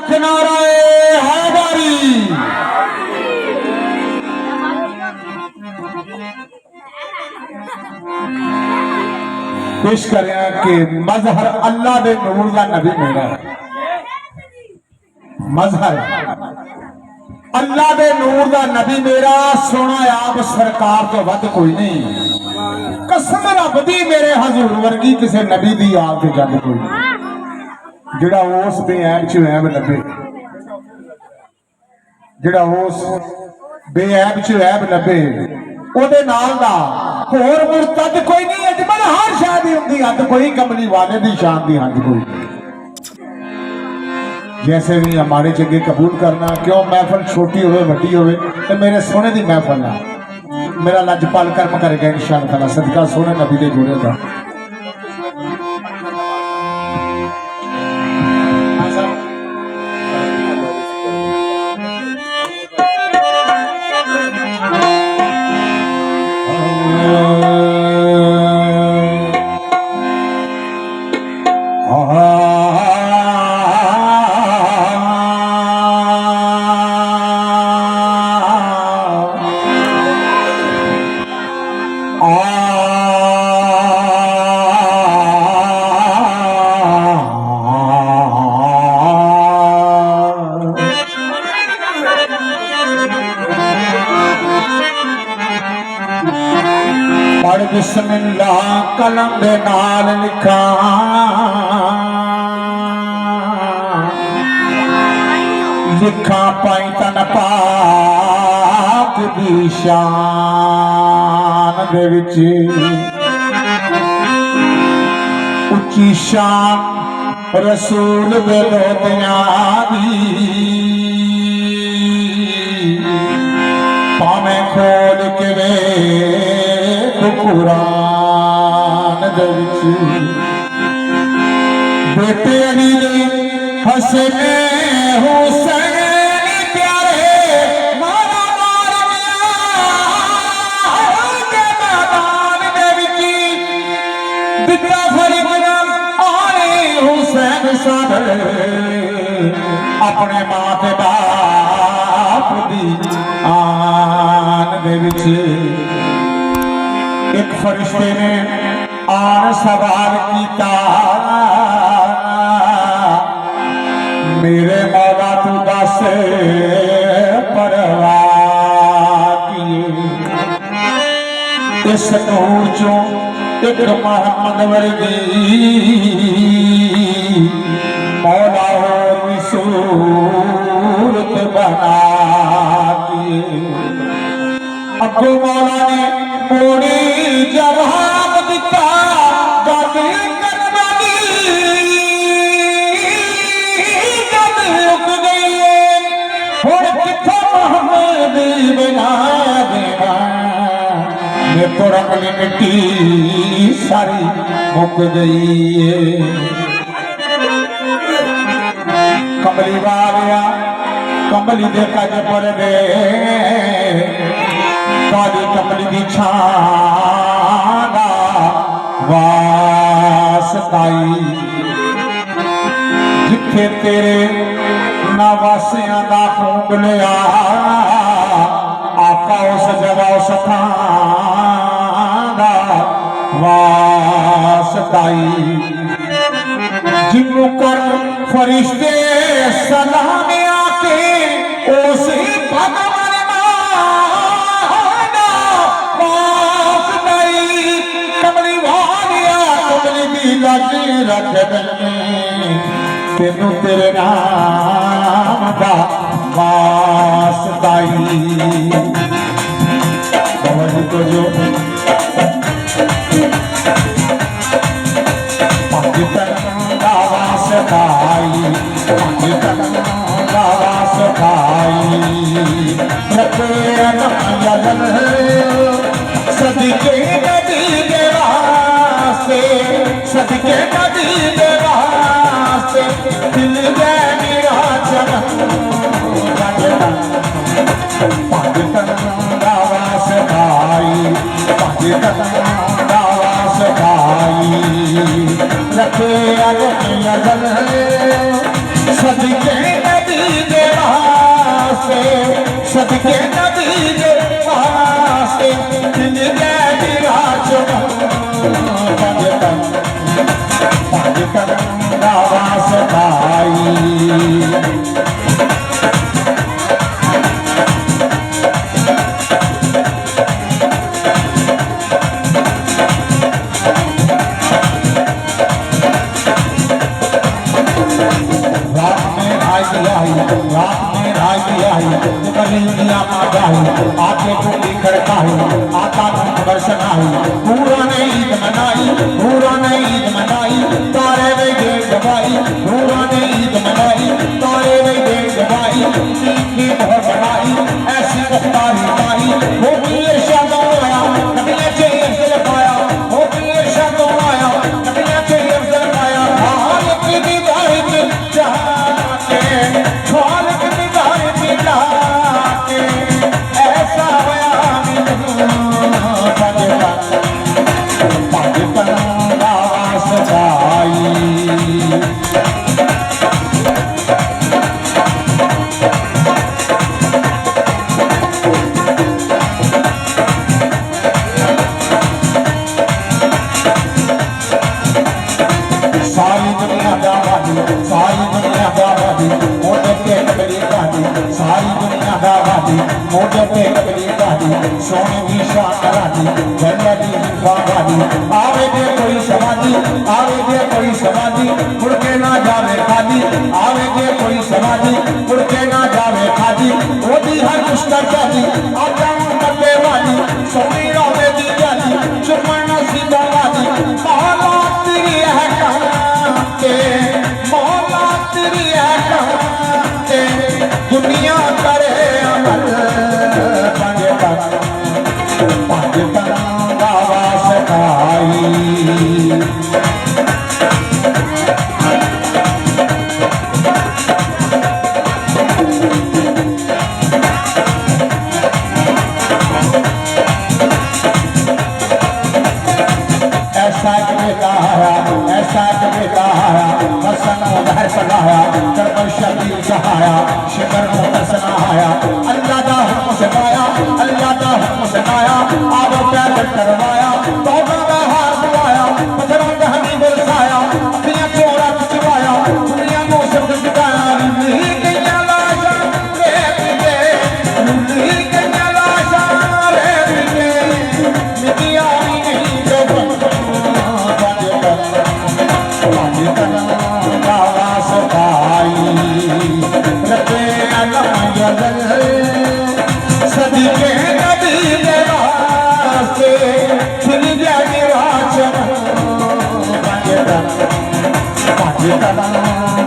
लख नाराए हैदारी। पेश कर कि मजहर अल्लाह दे नूर दा नबी मेरा है। मजहर अल्लाह दे नूर दा नबी मेरा सोना आप सरकार तो वध कोई नहीं। कसम रब दी मेरे हजूर वर्गी किसी नबी दी आप ते जग कोई नहीं। जिहड़ा उस बेऐब च ऐब लभे, जिहड़ा उस बेऐब च ऐब लभे ओदे नाल दा होर मुर्तद कोई नहीं। अजमल हर शाह दी हुंदी हद कोई, कमली वाले दी शान दी हद कोई। जैसे भी हमारे जगह कबूल करना, क्यों महफल छोटी होवे वड्डी होवे ते मेरे सोने दी महफल है। मेरा लजपाल कर्म करेगा इंशाअल्लाह ताला सदका सोने नबी दे जोड़े का। बिस्मिल्लाह कलम दे नाल लिखा, लिखा पाई तन पाक दी शान दे विच। उच्ची शान रसूल दे लोदियां दी, भावें खोल के वे कुरान दे विच। बेटे अली ने हसन हुसैन प्यारे मारा मारिया के मैदान दे विच। दिता फरीद आले हुसैन साहब अपने मां ते बाप दी आन दे विच। एक फरिश्ते ने आन सवाल किया, मेरे मौला तू दस परवाह की। इस नूर चों एक मोहम्मद वर्गी मौला हो सूरत बना की। अबू मौला ने पूरी जवाब दिता, गल करवानी गल रुक गई। हुण किथों मोहम्मद बना देना, मेरे तो रंगली मिट्टी सारी मुक गई। कमली वालिया कमली दे कज पर दे, काली कमली दी छाना वासताई। जिथे तेरे नवासियां दा खून लिया, आका उस जगह उस थाना वासताई। जिन्नू कर फरिश्ते सलाम आके उसी पग रख तेनू तेरे नाम दा वास्ताई। तो जो पाकिस्तान दा वास्ताई, पाकिस्तान दा वास्ताई। रखे अनमयन सदके नबी दे वास्ते, सदके नबी दे वास्ते। दिल दे मेरा जन्म पाकिस्तान दा वास्ताई, पाकिस्तान दा वास्ताई। रखे अनमयन सदके आके टूटी खड़काई आता दर्शन आई पूरा ने ईद मनाई पूरा ने ईद मनाई तारे वे गेट दबाई पूरा ने ईद मनाई तारे वे गेट दबाई की बहुत बनाई ऐसी मुख्तारी पाई वो पीर शादों आया कबिया के अफजल पाया वो पीर शादों आया कबिया के अफजल पाया खालिक की दीदार में चाहते खालिक की दीदार में चाहते ऐसा होया पाकिस्तान सजाई सारी दुनिया दावादी सारी दुनिया दावादी मोटे पे कबली दादी सारी दुनिया दावादी मोटे पे कबली दादी सोने की शान रादी जन्नती हिफावादी आवे दे कोई समाधि आवे दे कोई समाधि मुड़ के ना जावे खादी आवे दे कोई समाधि मुड़ के ना जावे खादी ओदी हर मुश्किल जाती आजा करने वाली सोनी रावे दी जाती चुपना सीधा वादी मौला तेरी है मौला तेरी है दुनिया करे अमल पाकिस्तान दावा सकाई ऐसा बेताया हसन उधर सगाया करबल शबीर सहाया शिकर मुहसन आया अल्लाह दा हुक्म सनाया अल्लाह दा हुक्म सनाया आवो पैदल करवाया तौबा दा हार बुलाया पत्थरों का हनी बरसाया अपनी चोरा चुराया दुनिया को सब जुटाया नहीं गया लाशा रे बिके नहीं गया लाशा रे बिके मिटिया नहीं जो सदके नबी के रास्ते फिर जाए राज पाकिस्तान